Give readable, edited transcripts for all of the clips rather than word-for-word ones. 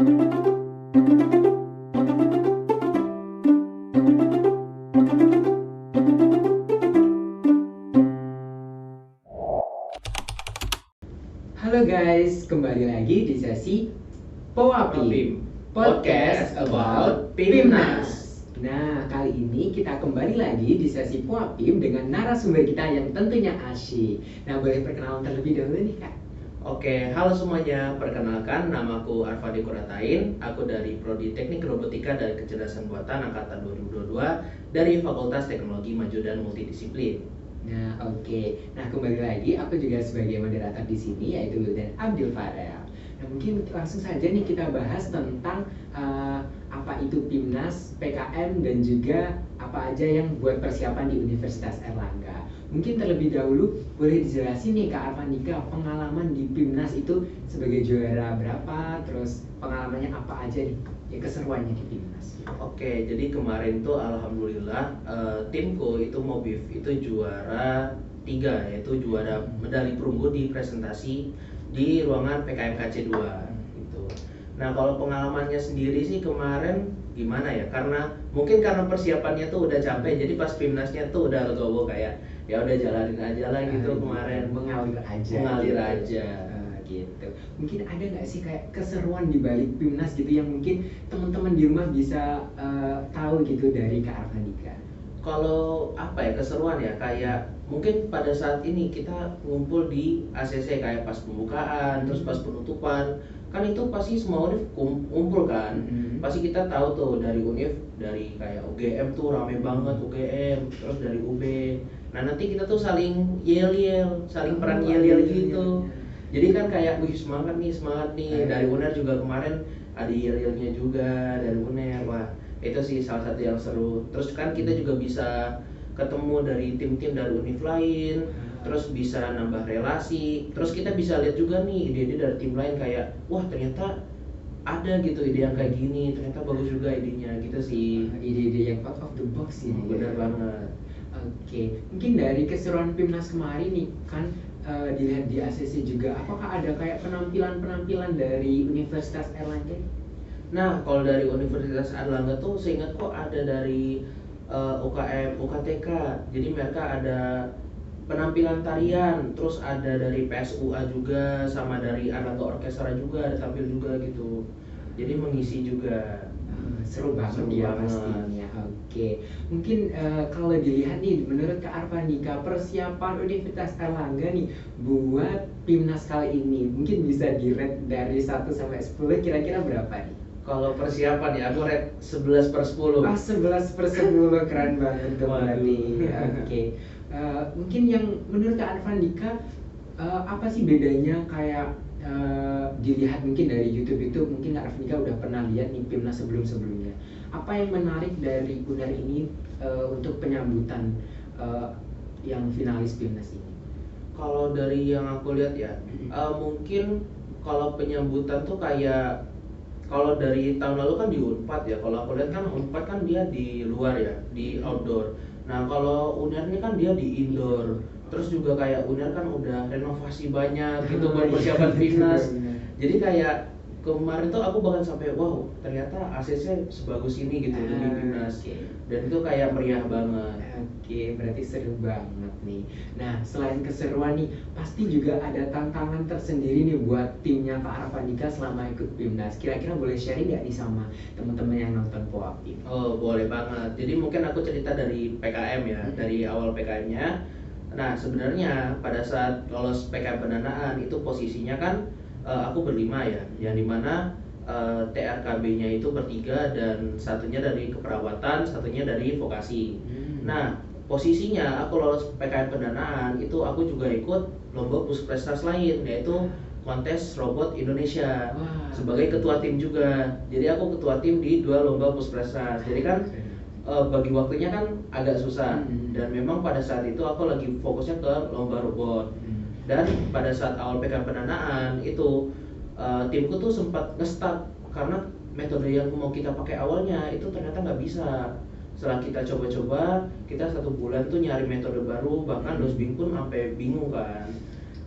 Halo guys, kembali lagi di sesi POAPIM Podcast about PIMNAS. Nah, kali ini kita kembali lagi di sesi POAPIM dengan narasumber kita yang tentunya asyik. Nah, boleh perkenalan terlebih dahulu nih Kak. Oke, halo semuanya. Perkenalkan, namaku Arfadi Kuratain. Aku dari Prodi Teknik Robotika dan Kecerdasan Buatan Angkatan 2022 dari Fakultas Teknologi Maju dan Multidisiplin. Nah, oke. Nah, kembali lagi aku juga sebagai moderator di sini yaitu Wildan Abdul Farel. Nah, mungkin langsung saja nih kita bahas tentang apa itu PIMNAS, PKM dan juga apa aja yang buat persiapan di Universitas Airlangga. Mungkin terlebih dahulu boleh dijelasin nih Kak Arfandika pengalaman di PIMNAS itu sebagai juara berapa, terus pengalamannya apa aja nih, ya keseruannya di PIMNAS. Oke, jadi kemarin tuh alhamdulillah timku itu Mobif itu juara 3, yaitu juara medali perunggu di presentasi di ruangan PKMKC 2 gitu. Nah, kalau pengalamannya sendiri sih kemarin gimana ya? Mungkin karena persiapannya tuh udah capek, jadi pas PIMNASnya tuh udah legowo kayak ya udah jalanin aja lah gitu kemarin. Mengalir aja. Gitu. Mungkin ada nggak sih kayak keseruan di balik PIMNAS gitu yang mungkin teman-teman di rumah bisa tahu gitu dari Kak Arfandika? Kalau apa ya keseruan ya, kayak mungkin pada saat ini kita ngumpul di ACC kayak pas pembukaan, terus pas penutupan, kan itu pasti semua univ kumpul kan. Pasti kita tahu tuh dari univ, dari kayak UGM tuh rame banget UGM, terus dari UB. Nah, nanti kita tuh saling yel-yel, saling perang yel-yel gitu. Jadi kan kayak wih semangat nih. Dari UNER juga kemarin ada yel-yelnya juga dari UNER. Wah, itu sih salah satu yang seru. Terus kan kita juga bisa ketemu dari tim-tim dari univ lain, terus bisa nambah relasi. Terus kita bisa lihat juga nih ide-ide dari tim lain kayak wah ternyata ada gitu ide yang kayak gini, ternyata bagus juga idenya gitu sih. Ide-ide yang out of the box ini. Benar banget. Oke, mungkin dari keseruan PIMNAS kemarin nih kan dilihat di ACC juga, apakah ada kayak penampilan-penampilan dari Universitas Airlangga? Nah, kalau dari Universitas Airlangga tuh seingat kok ada dari UKM, UKTK. Jadi mereka ada penampilan tarian, terus ada dari PSUA juga, sama dari Airlangga Orkestra juga ada tampil juga gitu. Jadi mengisi juga. Seru banget ya pastinya. Oke, mungkin kalau dilihat nih menurut Kak Arfandika persiapan Universitas Airlangga nih buat PIMNAS kali ini mungkin bisa di-rate dari 1 sampai 10 kira-kira berapa nih? Kalau persiapan ya aku rate 11/10. 11/10 keren banget tuh berarti. Oke. Mungkin yang menurut Kak Arfandika apa sih bedanya kayak dilihat mungkin dari YouTube mungkin Kak Arfandika udah pernah lihat nih PIMNAS sebelum-sebelumnya. Apa yang menarik dari UNER ini untuk penyambutan yang finalis PIMNAS ini? Kalau dari yang aku lihat ya, mungkin kalau penyambutan tuh kayak kalau dari tahun lalu kan di Unpad ya. Kalau aku lihat kan Unpad kan dia di luar ya, di outdoor. Nah, kalau UNER ini kan dia di indoor. Terus juga kayak UNER kan udah renovasi banyak gitu buat persiapan PIMNAS. Jadi kayak kemarin tuh aku bahkan sampai wow, ternyata ACC sebagus ini gitu demi PIMNAS. Dan itu kayak meriah banget. Oke, berarti seru banget nih. Nah, selain keseruan nih, pasti juga ada tantangan tersendiri nih buat timnya Kak Arfandika selama ikut PIMNAS. Kira-kira boleh sharing nggak nih sama teman-teman yang nonton POAPIM? Oh, boleh banget. Jadi mungkin aku cerita dari PKM ya, dari awal PKM-nya. Nah, sebenarnya pada saat lolos PKM pendanaan itu posisinya kan aku berlima ya, yang dimana TRKB-nya itu bertiga dan satunya dari keperawatan, satunya dari vokasi. Nah, posisinya aku lolos PKM pendanaan itu aku juga ikut lomba puskesmas lain, yaitu kontes robot Indonesia. Sebagai ketua tim juga. Jadi aku ketua tim di 2 lomba puskesmas. Jadi kan bagi waktunya kan agak susah. Dan memang pada saat itu aku lagi fokusnya ke lomba robot. Dan pada saat awal PKM pendanaan itu timku tuh sempat nge-stuck karena metode yang mau kita pakai awalnya itu ternyata nggak bisa. Setelah kita coba-coba, kita 1 bulan tuh nyari metode baru, bahkan Dosbing pun sampai bingung kan.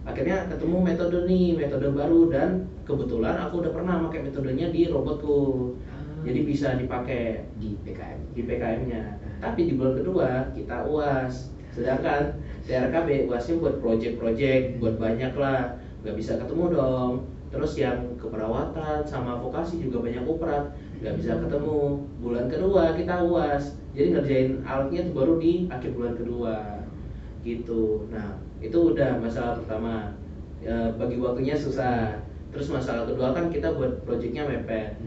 akhirnya ketemu metode baru, dan kebetulan aku udah pernah pakai metodenya di robotku. Jadi bisa dipakai di PKM. di PKM-nya. Tapi di bulan kedua kita UAS, sedangkan TRKB UASnya buat project-project, buat banyak lah, nggak bisa ketemu dong. Terus yang keperawatan sama vokasi juga banyak uprak, nggak bisa ketemu. Bulan kedua kita UAS, jadi ngerjain alatnya tuh baru di akhir bulan kedua gitu. Nah itu udah masalah pertama, bagi waktunya susah. Terus masalah kedua kan kita buat projectnya mepet.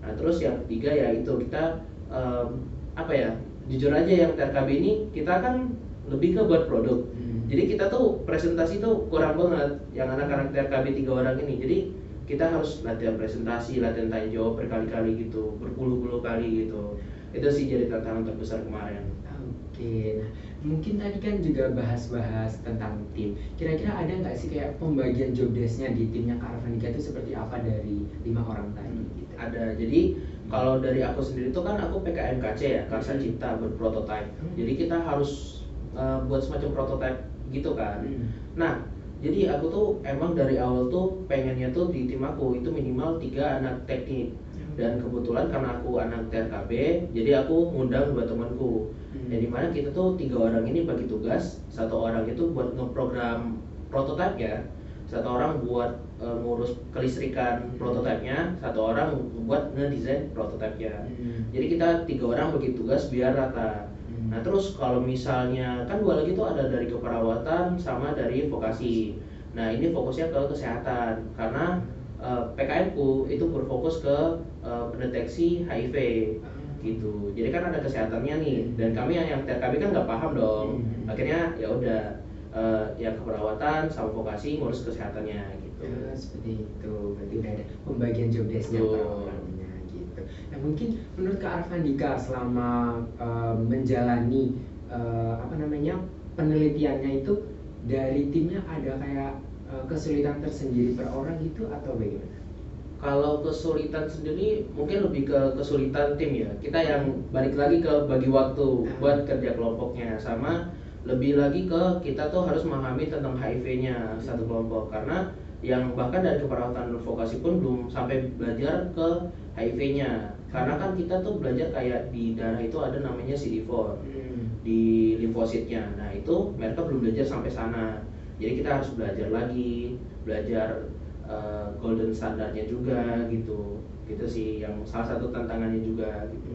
Nah terus yang ketiga ya itu kita apa ya, jujur aja yang TRKB ini kita kan lebih ke buat produk. Jadi kita tuh presentasi tuh kurang banget yang anak-anak TRKB 3 orang ini. Jadi kita harus latihan presentasi, latihan tanya jawab berkali-kali gitu, berpuluh-puluh kali gitu. Itu sih jadi tantangan terbesar kemarin. Oke, nah mungkin tadi kan juga bahas-bahas tentang tim. Kira-kira ada nggak sih kayak pembagian job desk-nya di timnya Kak Arvanika itu seperti apa dari 5 orang tadi? Gitu? Ada. Jadi kalau dari aku sendiri tuh kan aku PKMKC ya, Karsa Cipta berprototype. Jadi kita harus buat semacam prototype gitu kan. Nah, jadi aku tuh emang dari awal tuh pengennya tuh di tim aku itu minimal 3 anak teknik. Dan kebetulan karena aku anak TRKB, jadi aku ngundang 2 temanku. Yang dimana kita tuh 3 orang ini bagi tugas, 1 orang itu buat ngeprogram prototype ya, 1 orang buat ngurus kelistrikan prototipenya, 1 orang buat ngedesain prototipenya. Jadi kita 3 orang bagi tugas biar rata. Nah terus kalau misalnya kan 2 lagi tuh ada dari keperawatan sama dari vokasi. Nah ini fokusnya ke kesehatan karena PKM ku itu berfokus ke pendeteksi HIV gitu. Jadi kan ada kesehatannya nih, dan kami yang TRKB kan nggak paham dong. Akhirnya ya udah yang keperawatan sama vokasi ngurus kesehatannya gitu. Seperti itu, berarti udah ada pembagian job desk-nya per orangnya gitu. Nah mungkin menurut Kak Arvandika selama menjalani apa namanya penelitiannya itu dari timnya ada kayak kesulitan tersendiri per orang gitu atau bagaimana? Kalau kesulitan sendiri mungkin lebih ke kesulitan tim ya. Kita yang balik lagi ke bagi waktu buat kerja kelompoknya, sama lebih lagi ke kita tuh harus memahami tentang HIV-nya satu kelompok, karena yang bahkan dari keperawatan vokasi pun belum sampai belajar ke HIV-nya. Karena kan kita tuh belajar kayak di darah itu ada namanya CD4 di limfositnya. Nah itu mereka belum belajar sampai sana. Jadi kita harus belajar lagi, belajar golden standarnya juga gitu sih yang salah satu tantangannya juga gitu.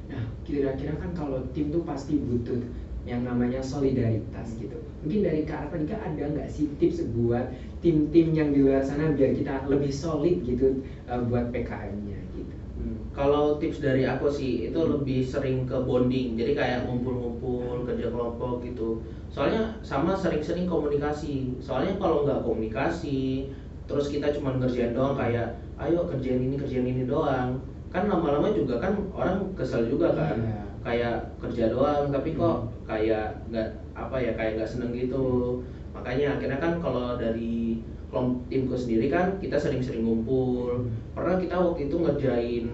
Nah kira-kira kan kalau tim tuh pasti butuh yang namanya solidaritas gitu. Mungkin dari Kak Arvandika ada nggak sih tips buat tim-tim yang di luar sana biar kita lebih solid gitu buat PKM-nya gitu? Kalau tips dari aku sih itu lebih sering ke bonding, jadi kayak ngumpul-ngumpul kerja kelompok gitu. Soalnya sama sering-sering komunikasi. Soalnya kalau nggak komunikasi, terus kita cuma ngerjain doang kayak ayo kerjain ini doang, kan lama-lama juga kan orang kesel juga kan. Kayak kerja doang tapi kok kayak nggak apa ya, kayak nggak seneng gitu. Makanya akhirnya kan kalau dari timku sendiri kan kita sering-sering ngumpul. Pernah kita waktu itu ngerjain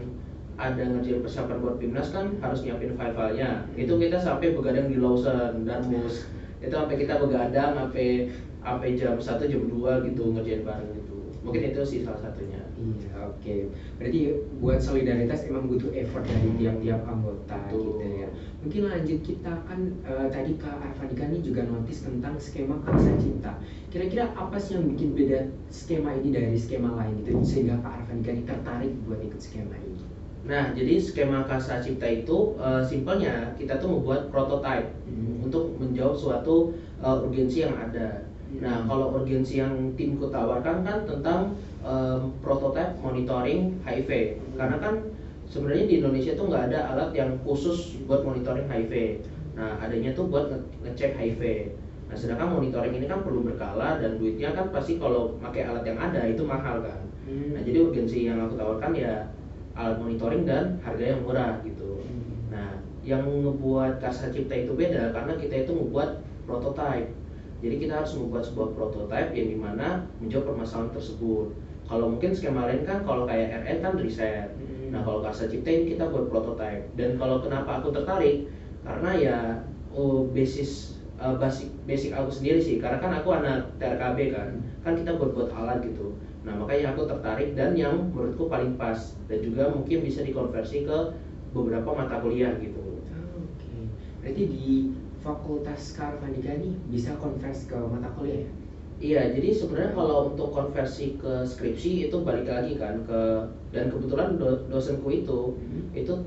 persiapan buat Pimnas kan harus nyiapin file-filenya. Itu kita sampai begadang di Lawson dan Mus. Itu sampai kita begadang sampai jam 1 jam 2 gitu ngerjain bareng gitu. Mungkin itu sih salah satunya. Iya, oke. Berarti buat solidaritas emang butuh effort dari tiap-tiap anggota gitu ya. Mungkin lanjut, kita kan tadi Kak Arvandika ini juga notice tentang skema Karsa Cipta. Kira-kira apa sih yang bikin beda skema ini dari skema lain gitu sehingga Kak Arvandika ini tertarik buat ikut skema ini? Nah, jadi skema Karsa Cipta itu simpelnya kita tuh membuat prototype untuk menjawab suatu urgensi yang ada. Nah, kalau urgensi yang timku tawarkan kan tentang prototype monitoring HIV. Karena kan sebenarnya di Indonesia tuh nggak ada alat yang khusus buat monitoring HIV. Nah, adanya tuh buat ngecek HIV. Nah, sedangkan monitoring ini kan perlu berkala dan duitnya kan pasti kalau pakai alat yang ada itu mahal kan. Nah, jadi urgensi yang aku tawarkan ya alat monitoring dan harga yang murah gitu. Nah, yang ngebuat Karsa Cipta itu beda karena kita itu membuat prototype. Jadi kita harus membuat sebuah prototype yang dimana menjawab permasalahan tersebut. Kalau mungkin skema lain kan kalau kayak RN kan riset. Nah kalau Karsa Cipta ini kita buat prototype. Dan kalau kenapa aku tertarik, karena ya basis basic basic aku sendiri sih, karena kan aku anak TRKB kan kita buat alat gitu. Nah makanya aku tertarik, dan yang menurutku paling pas dan juga mungkin bisa dikonversi ke beberapa mata kuliah gitu. Oke. Berarti di Fakultas Kearifan ini bisa convert ke mata kuliah ya? Iya, jadi sebenarnya kalau untuk konversi ke skripsi itu balik lagi kan ke, dan kebetulan dosenku itu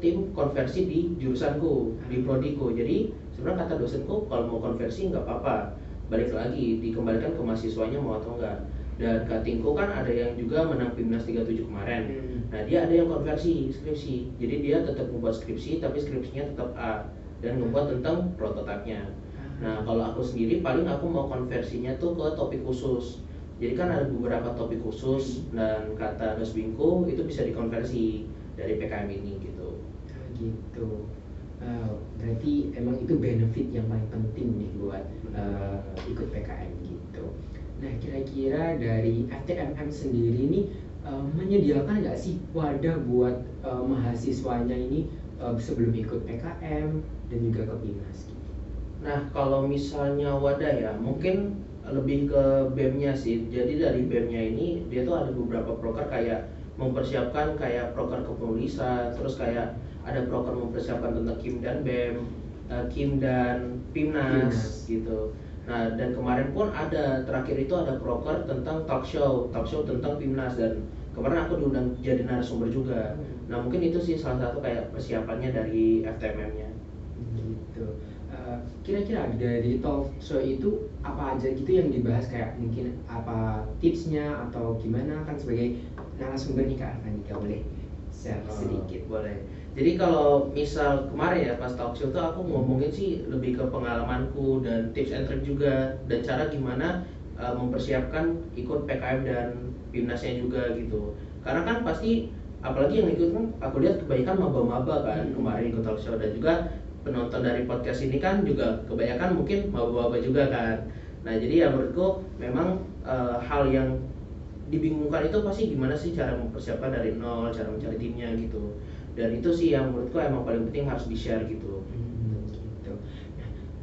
tim konversi di jurusanku, di prodiku. Jadi sebenarnya kata dosenku kalau mau konversi nggak apa-apa, balik lagi dikembalikan ke mahasiswanya mau atau enggak. Dan katingku kan ada yang juga menang Pimnas 37 kemarin. Nah dia ada yang konversi skripsi, jadi dia tetap membuat skripsi tapi skripsinya tetap A dan membuat tentang prototipenya. Nah kalau aku sendiri paling aku mau konversinya tuh ke topik khusus. Jadi kan ada beberapa topik khusus, dan kata dosbingku itu bisa dikonversi dari PKM ini gitu. Gitu. Berarti emang itu benefit yang paling penting nih buat ikut PKM gitu. Nah kira-kira dari FTMM sendiri nih menyediakan nggak sih wadah buat mahasiswanya ini sebelum ikut PKM dan juga ke PIMNAS gitu? Nah, kalau misalnya wadah ya, mungkin lebih ke BEM-nya sih. Jadi dari BEM-nya ini dia tuh ada beberapa proker kayak mempersiapkan kayak proker kepenulisan, terus kayak ada proker mempersiapkan tentang KIM dan BEM, KIM dan PIMNAS gitu. Nah, dan kemarin pun ada, terakhir itu ada proker tentang talk show tentang PIMNAS, dan kemarin aku diundang jadi narasumber juga. Nah, mungkin itu sih salah satu kayak persiapannya dari FTMM-nya. Gitu. Kira-kira dari talk show itu apa aja gitu yang dibahas, kayak mungkin apa tipsnya atau gimana, kan sebagai narasumber nih Kak Arfanika boleh share sedikit? Boleh. Jadi kalau misal kemarin ya pas talk show tuh aku ngomongin sih lebih ke pengalamanku dan tips and trick juga, dan cara gimana mempersiapkan ikut PKM dan PIMNASnya juga gitu. Karena kan pasti apalagi yang ikut kan aku lihat kebanyakan maba-maba kan kemarin ikut talk show, dan juga penonton dari podcast ini kan juga kebanyakan mungkin maba-maba juga kan. Nah jadi ya menurutku memang hal yang dibingungkan itu pasti gimana sih cara mempersiapkan dari nol, cara mencari timnya gitu. Dan itu sih yang menurutku emang paling penting harus di-share gitu. Gitu.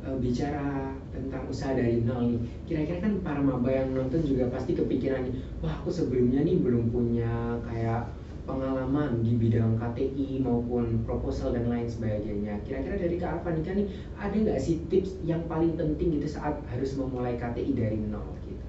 Nah, bicara tentang usaha dari nol nih, kira-kira kan para maba yang nonton juga pasti kepikiran nih, wah aku sebelumnya nih belum punya kayak pengalaman di bidang KTI maupun proposal dan lain sebagainya. Kira-kira dari Kak Arfanika nih, ada nggak sih tips yang paling penting gitu saat harus memulai KTI dari nol gitu?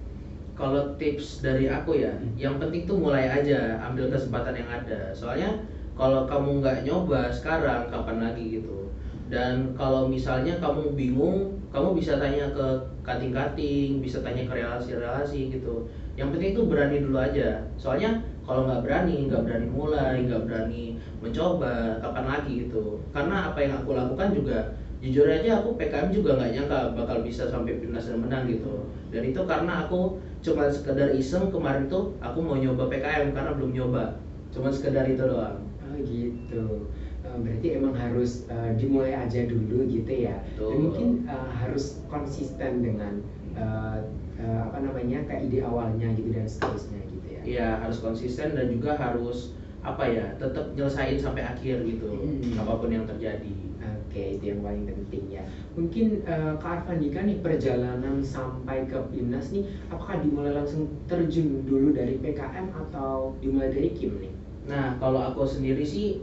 Kalau tips dari aku ya, yang penting tuh mulai aja, ambil kesempatan yang ada. Soalnya kalau kamu nggak nyoba sekarang, kapan lagi gitu. Dan kalau misalnya kamu bingung, kamu bisa tanya ke kating-kating, bisa tanya ke relasi-relasi gitu. Yang penting tuh berani dulu aja. Soalnya kalau nggak berani mulai, nggak berani mencoba, kapan lagi gitu. Karena apa yang aku lakukan juga, jujur aja aku PKM juga nggak nyangka bakal bisa sampai PIMNAS dan menang gitu. Dan itu karena aku cuma sekedar iseng, kemarin tuh aku mau nyoba PKM karena belum nyoba, cuma sekedar itu doang. Oh gitu. Berarti emang harus dimulai aja dulu gitu ya. Betul. Dan mungkin harus konsisten dengan apa namanya, kayak ide awalnya gitu dan seterusnya gitu ya. Iya, harus konsisten dan juga harus apa ya, tetap nyelesain sampai akhir gitu, apapun yang terjadi. Oke, itu yang paling penting ya. Mungkin Kak Arfanika nih, perjalanan sampai ke PIMNAS nih, apakah dimulai langsung terjun dulu dari PKM atau dimulai dari KIM nih? Nah, kalau aku sendiri sih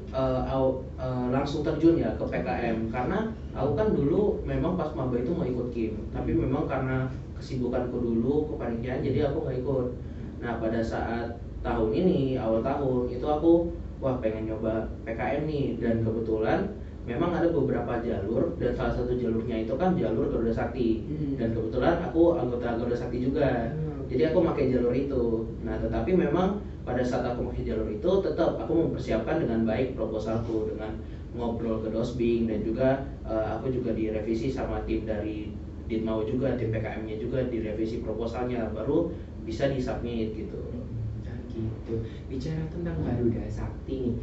langsung terjun ya ke PKM, karena aku kan dulu memang pas maba itu mau ikut KIM, tapi memang karena kesibukanku dulu kepanitiaan, jadi aku nggak ikut. Nah, pada saat tahun ini, awal tahun itu aku wah pengen nyoba PKM nih, dan kebetulan memang ada beberapa jalur, dan salah satu jalurnya itu kan jalur Garuda Sakti, dan kebetulan aku anggota Garuda Sakti juga, jadi aku pakai jalur itu. Nah, tetapi memang pada saat aku pakai jalur itu tetap aku mempersiapkan dengan baik proposalku, dengan ngobrol ke Dosbing, dan juga aku juga direvisi sama tim dari Ditmau juga, tim PKM-nya juga direvisi proposalnya, baru bisa disubmit gitu. Gitu. Bicara tentang Garuda Sakti nih,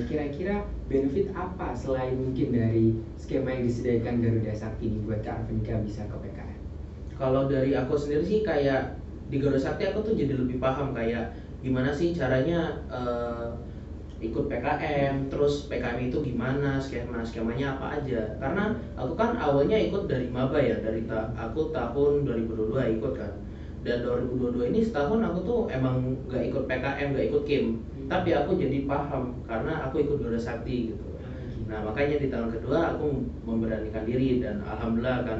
kira-kira benefit apa selain mungkin dari skema yang disediakan Garuda Sakti nih buat Kak Arfanika bisa ke PKM? Kalau dari aku sendiri sih kayak di Garuda Sakti aku tuh jadi lebih paham kayak gimana sih caranya ikut PKM, terus PKM itu gimana, skemanya apa aja. Karena aku kan awalnya ikut dari maba ya, aku tahun 2022 ikut kan. Dan 2022 ini setahun aku tuh emang nggak ikut PKM, nggak ikut KIM, tapi aku jadi paham karena aku ikut Dora Sakti gitu. Nah makanya di tahun kedua aku memberanikan diri dan alhamdulillah kan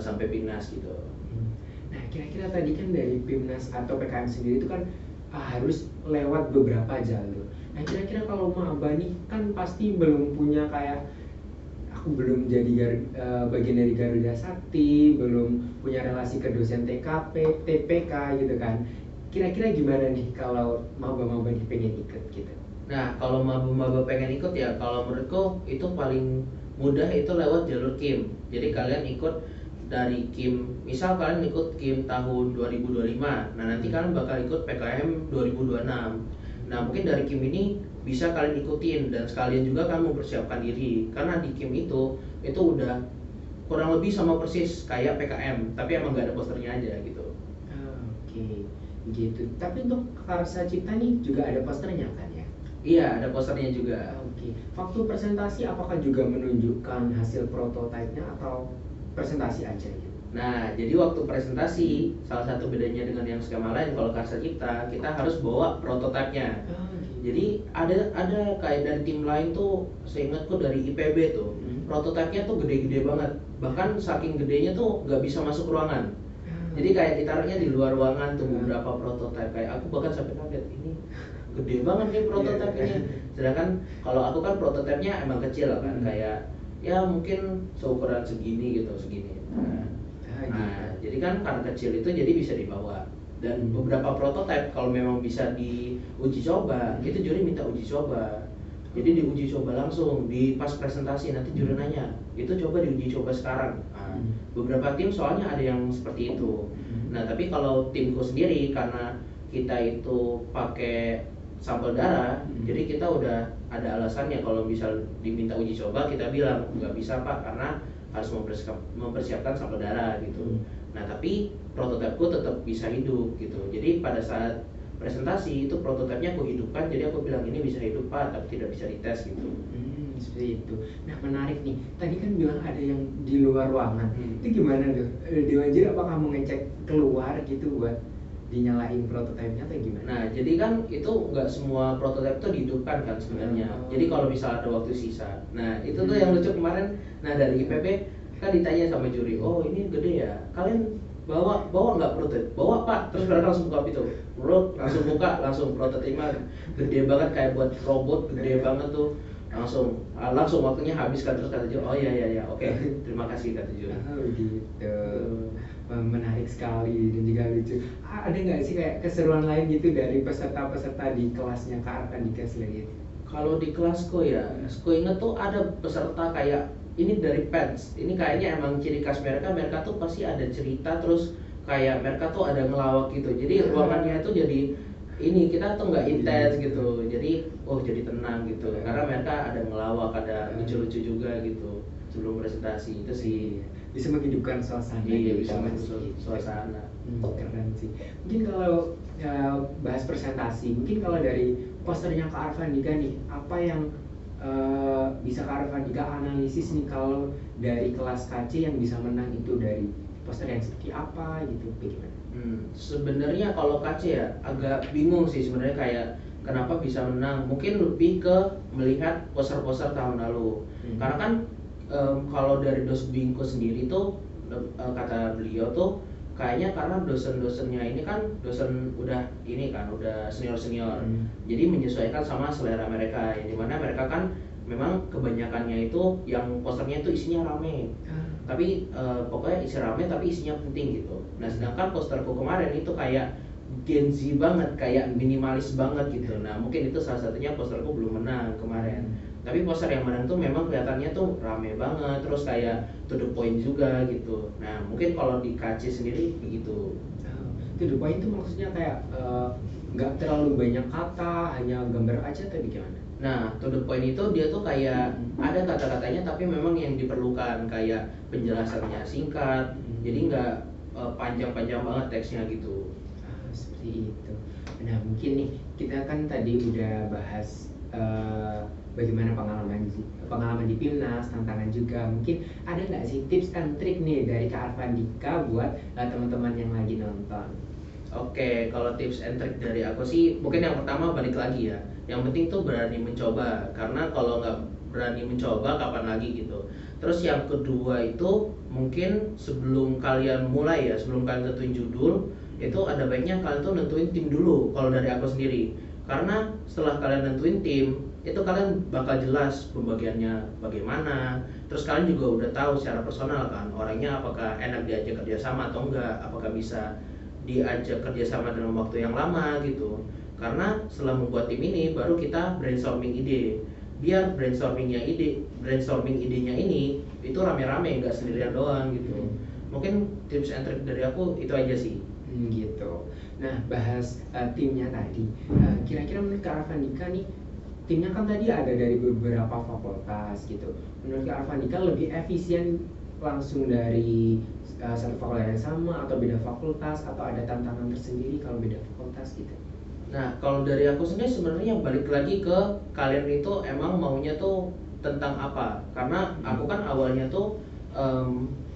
sampai Pimnas gitu. Nah kira-kira tadi kan dari Pimnas atau PKM sendiri itu kan harus lewat beberapa jalur. Nah kira-kira kalau maba nih kan pasti belum punya kayak aku belum jadi bagian dari Garuda Sakti, belum punya relasi ke dosen TKP, TPK gitu kan. Kira-kira gimana nih kalau maba-maba nih pengen ikut gitu? Nah kalau maba-maba pengen ikut ya, kalau menurutku itu paling mudah itu lewat jalur KIM. Jadi kalian ikut dari KIM, misal kalian ikut KIM tahun 2025, nah nanti kalian bakal ikut PKM 2026. Nah mungkin dari KIM ini bisa kalian ikutin dan sekalian juga kamu mempersiapkan diri, karena di KIM itu udah kurang lebih sama persis kayak PKM, tapi emang nggak ada posternya aja gitu. Oke, gitu. Tapi untuk Karsa Cipta nih juga ada posternya kan ya? Iya, ada posternya juga. Oke. Waktu presentasi apakah juga menunjukkan hasil prototipe-nya atau presentasi aja gitu? Nah, jadi waktu presentasi, salah satu bedanya dengan yang skema lain, kalau Karsa Cipta, kita harus bawa prototipenya. Jadi ada kayak dari tim lain tuh, seingatku dari IPB tuh, prototipenya tuh gede-gede banget. Bahkan saking gedenya tuh nggak bisa masuk ruangan. Jadi kayak ditaruhnya di luar ruangan tuh beberapa prototipe. Kayak aku bahkan sampai kaget, ini gede banget nih prototipenya. Sedangkan kalau aku kan prototipenya emang kecil kan, kayak ya mungkin seukuran segini gitu, segini. Nah, jadi kan karena kecil itu jadi bisa dibawa. Dan beberapa prototipe kalau memang bisa diuji coba, itu juri minta uji coba. Jadi diuji coba langsung di pas presentasi, nanti juri nanya, itu coba diuji coba sekarang. Nah, beberapa tim soalnya ada yang seperti itu. Nah, tapi kalau timku sendiri karena kita itu pakai sampel darah, jadi kita udah ada alasannya kalau misal diminta uji coba, kita bilang nggak bisa Pak karena harus mempersiapkan sampel darah gitu. Nah tapi prototipeku tetap bisa hidup gitu. Jadi pada saat presentasi itu prototipenya aku hidupkan, jadi aku bilang ini bisa hidup Pak tapi tidak bisa dites gitu. Seperti itu. Nah menarik nih, tadi kan bilang ada yang di luar ruangan. Itu gimana tuh? Dewanjir apakah mau ngecek keluar gitu buat dinyalain prototipenya atau gimana? Nah jadi kan itu nggak semua prototipe tuh dihidupkan kan sebenarnya. Jadi kalau misal ada waktu sisa, nah itu tuh yang lucu kemarin. Nah dari IPB kan ditanya sama juri, oh ini gede ya, kalian bawa nggak prototipe? Bawa Pak. Terus mereka langsung buka pintu, langsung buka, langsung prototipenya gede banget kayak buat robot, gede banget tuh. Langsung waktunya habis kan. Terus kata juri, oh iya oke, terima kasih kata juri. Gitu. Menarik sekali dan juga lucu. Ada nggak sih kayak keseruan lain gitu dari peserta-peserta di kelasnya Kak Arfandika selain itu? Kalau di kelasku ya, aku inget tuh ada peserta kayak ini dari Pets. Ini kayaknya emang ciri khas mereka tuh pasti ada cerita, terus kayak mereka tuh ada ngelawak gitu. Jadi ruangannya itu jadi ini kita tuh nggak intens gitu. Jadi jadi tenang gitu. Karena mereka ada ngelawak, ada lucu-lucu juga gitu sebelum presentasi itu sih. Bisa menghidupkan suasana. Iya, bisa menghidupkan suasana. Keren sih. Mungkin kalau bahas presentasi, mungkin kalau dari posternya Kak Arfandika nih, apa yang bisa Kak Arfandika analisis nih kalau dari kelas KC yang bisa menang itu dari poster yang seperti apa gitu, bagaimana? Sebenarnya kalau KC ya agak bingung sih sebenarnya kayak kenapa bisa menang. Mungkin lebih ke melihat poster-poster tahun lalu. Karena kan kalau dari Dosbingko sendiri tuh kata beliau tuh kayaknya karena dosen-dosennya ini kan dosen udah ini kan udah senior-senior. Jadi menyesuaikan sama selera mereka, yang dimana mereka kan memang kebanyakannya itu yang posternya itu isinya rame. Tapi pokoknya isi rame tapi isinya penting gitu. Nah sedangkan posterku kemarin itu kayak Gen Z banget, kayak minimalis banget gitu. Nah mungkin itu salah satunya posterku belum menang kemarin. Tapi poster yang menang tuh memang kelihatannya tuh rame banget, terus kayak to the point juga gitu. Nah mungkin kalau di KC sendiri begitu. To the point itu maksudnya kayak nggak terlalu banyak kata, hanya gambar aja atau gimana? Nah to the point itu dia tuh kayak ada kata-katanya tapi memang yang diperlukan, kayak penjelasannya singkat, jadi nggak panjang-panjang banget teksnya gitu. Seperti itu. Nah mungkin nih kita kan tadi udah bahas bagaimana pengalaman di Pimnas, tantangan juga. Mungkin ada nggak sih tips and trik nih dari Kak Arfandika buat teman-teman yang lagi nonton? Oke, kalau tips and trick dari aku sih, mungkin yang pertama balik lagi ya. Yang penting tuh berani mencoba, karena kalau nggak berani mencoba, kapan lagi gitu. Terus yang kedua itu mungkin sebelum kalian mulai ya, sebelum kalian tentuin judul, itu ada baiknya kalian tuh nentuin tim dulu. Kalau dari aku sendiri, karena setelah kalian nentuin tim, itu kalian bakal jelas pembagiannya bagaimana. Terus kalian juga udah tahu secara personal kan, orangnya apakah enak diajak kerjasama atau enggak, apakah bisa diajak kerjasama dalam waktu yang lama gitu. Karena setelah membuat tim ini baru kita brainstorming ide. Biar brainstorming idenya ini itu rame-rame, nggak sendirian doang gitu. Mungkin tips and trick dari aku itu aja sih. Gitu. Nah, bahas timnya tadi. Kira-kira menurut Kak Arfandika nih, timnya kan tadi ada dari beberapa fakultas gitu. Menurut Kak Arfandika lebih efisien langsung dari satu fakultas yang sama atau beda fakultas, atau ada tantangan tersendiri kalau beda fakultas gitu? Nah, kalau dari aku sendiri sebenarnya balik lagi ke kalian itu emang maunya tuh tentang apa. Karena aku kan awalnya tuh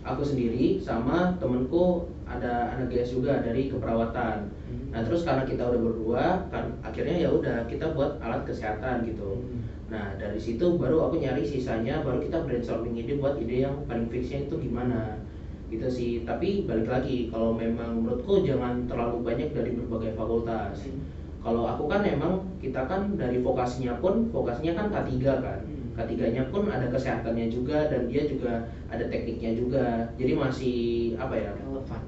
aku sendiri sama temenku ada anak GS juga dari keperawatan. Nah, terus karena kita udah berdua kan akhirnya ya udah kita buat alat kesehatan gitu. Nah, dari situ baru aku nyari sisanya, baru kita brainstorming ide buat ide yang paling fixnya itu gimana gitu sih. Tapi balik lagi, kalau memang menurutku jangan terlalu banyak dari berbagai fakultas. Kalau aku kan emang kita kan dari vokasinya kan K3 kan. K3-nya pun ada kesehatannya juga dan dia juga ada tekniknya juga. Jadi masih apa ya?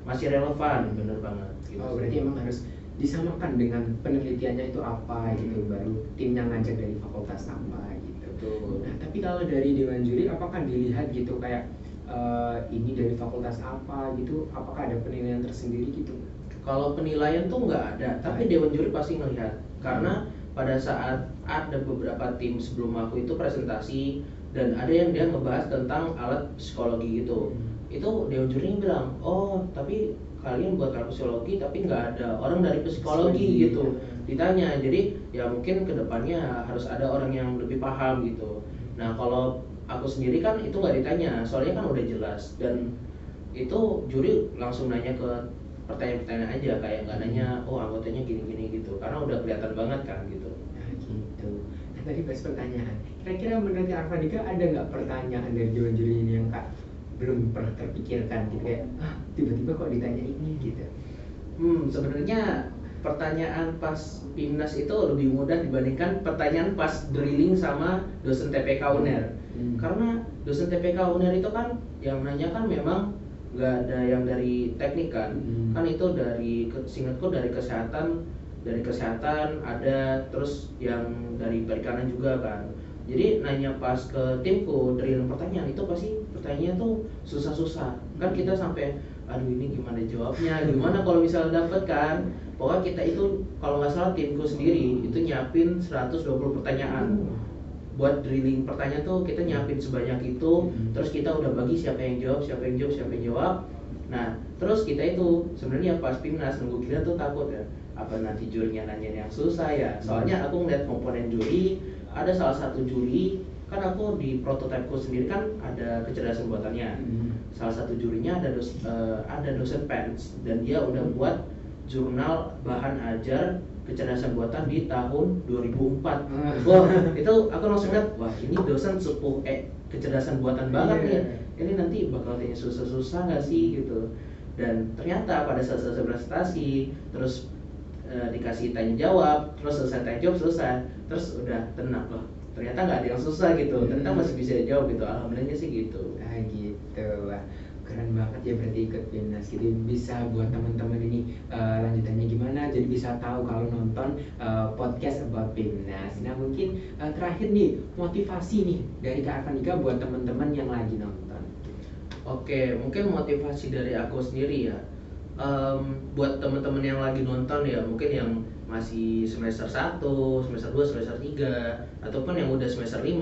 Masih relevan, bener banget gitu. Oh, berarti emang harus disamakan dengan penelitiannya itu apa gitu, baru timnya ngajak dari fakultas apa gitu. Betul. Nah, tapi kalau dari dewan juri apakah dilihat gitu kayak ini dari fakultas apa gitu, apakah ada penilaian tersendiri gitu? Kalau penilaian tuh nggak ada, tapi dewan juri pasti ngelihat. Karena pada saat ada beberapa tim sebelum aku itu presentasi dan ada yang dia ngebahas tentang alat psikologi gitu. Itu dewan juri bilang, oh tapi kalian buat alat psikologi tapi nggak ada orang dari psikologi gitu. Ditanya, jadi ya mungkin kedepannya harus ada orang yang lebih paham gitu. Nah, kalau aku sendiri kan itu nggak ditanya, soalnya kan udah jelas. Dan itu juri langsung nanya ke pertanyaan-pertanyaan aja, kayak nggak nanya oh anggotanya gini-gini gitu, karena udah kelihatan banget kan gitu. Nah gitu. Nah tadi bahas pertanyaan, kira-kira menurut Kak Arfandika ada nggak pertanyaan dari dewan juri ini yang Kak belum pernah terpikirkan gitu, kayak tiba-tiba kok ditanya ini gitu? Sebenarnya pertanyaan pas Pimnas itu lebih mudah dibandingkan pertanyaan pas drilling sama dosen TPK UNER. Karena dosen TPK UNER itu kan yang nanya kan memang nggak ada yang dari teknik kan. Kan itu dari seingatku dari kesehatan ada, terus yang dari perikanan juga kan. Jadi nanya pas ke timku drilling pertanyaan itu pasti pertanyaannya tuh susah-susah. Kan kita sampai aduh ini gimana jawabnya, gimana kalau misalnya dapet kan. Pokoknya kita itu kalau nggak salah timku sendiri itu nyiapin 120 pertanyaan. Buat drilling pertanyaan tuh kita nyiapin sebanyak itu. Terus kita udah bagi siapa yang jawab. Nah, terus kita itu sebenarnya pas Pimnas nunggu kita tuh takut ya, apa nanti jurinya nanya yang susah ya. Soalnya aku ngeliat komponen juri, ada salah satu juri, kan aku di prototipeku sendiri kan ada kecerdasan buatannya. Salah satu jurinya ada dosen PENS dan dia udah buat jurnal bahan ajar kecerdasan buatan di tahun 2004. Wah, itu aku langsung lihat, wah ini dosen sepuh kecerdasan buatan banget nih. Ini nanti bakal tanya susah-susah nggak sih gitu. Dan ternyata pada saat selesai presentasi, terus dikasih tanya jawab, terus selesai tanya jawab selesai, terus udah tenang loh. Ternyata nggak ada yang susah gitu, ternyata masih bisa dijawab gitu. Alhamdulillahnya sih gitu. Gitu. Wah, keren banget ya berarti ikut Pimnas gitu, bisa buat teman-teman ini lanjutannya gimana, jadi bisa tahu kalau nonton podcast about Pimnas. Nah mungkin terakhir nih, motivasi nih dari Kak Arfandika buat teman-teman yang lagi nonton. Oke, mungkin motivasi dari aku sendiri ya, buat teman-teman yang lagi nonton ya, mungkin yang masih semester 1, semester 2, semester 3, ataupun yang udah semester 5.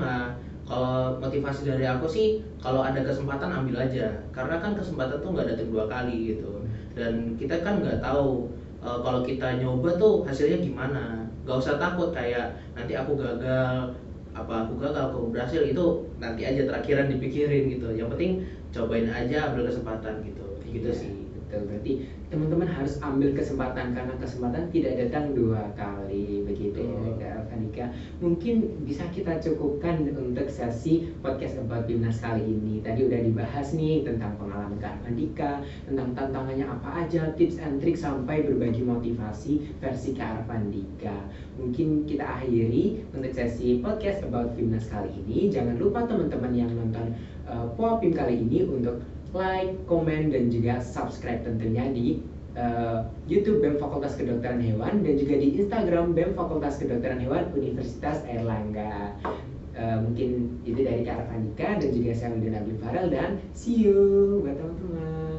Kalau motivasi dari aku sih, kalau ada kesempatan ambil aja, karena kan kesempatan tuh nggak datang 2 kali gitu. Dan kita kan nggak tahu kalau kita nyoba tuh hasilnya gimana. Gak usah takut kayak nanti aku gagal, aku berhasil, itu nanti aja terakhiran dipikirin gitu. Yang penting cobain aja, ambil kesempatan gitu. Gitu Iya, sih. betul. Berarti teman-teman harus ambil kesempatan karena kesempatan tidak datang dua kali begitu ya Kak Arvanika. Mungkin bisa kita cukupkan untuk sesi podcast about Bimnas kali ini. Tadi udah dibahas nih tentang pengalaman Kak Arvanika, tentang tantangannya apa aja, tips and trick sampai berbagi motivasi versi Kak Arvanika. Mungkin kita akhiri untuk sesi podcast about Bimnas kali ini. Jangan lupa teman-teman yang nonton Popim kali ini untuk like, komen, dan juga subscribe tentunya di YouTube BEM Fakultas Kedokteran Hewan dan juga di Instagram BEM Fakultas Kedokteran Hewan Universitas Airlangga. Mungkin itu dari Kak Arvanika dan juga saya Abdul Farel, dan see you buat teman-teman.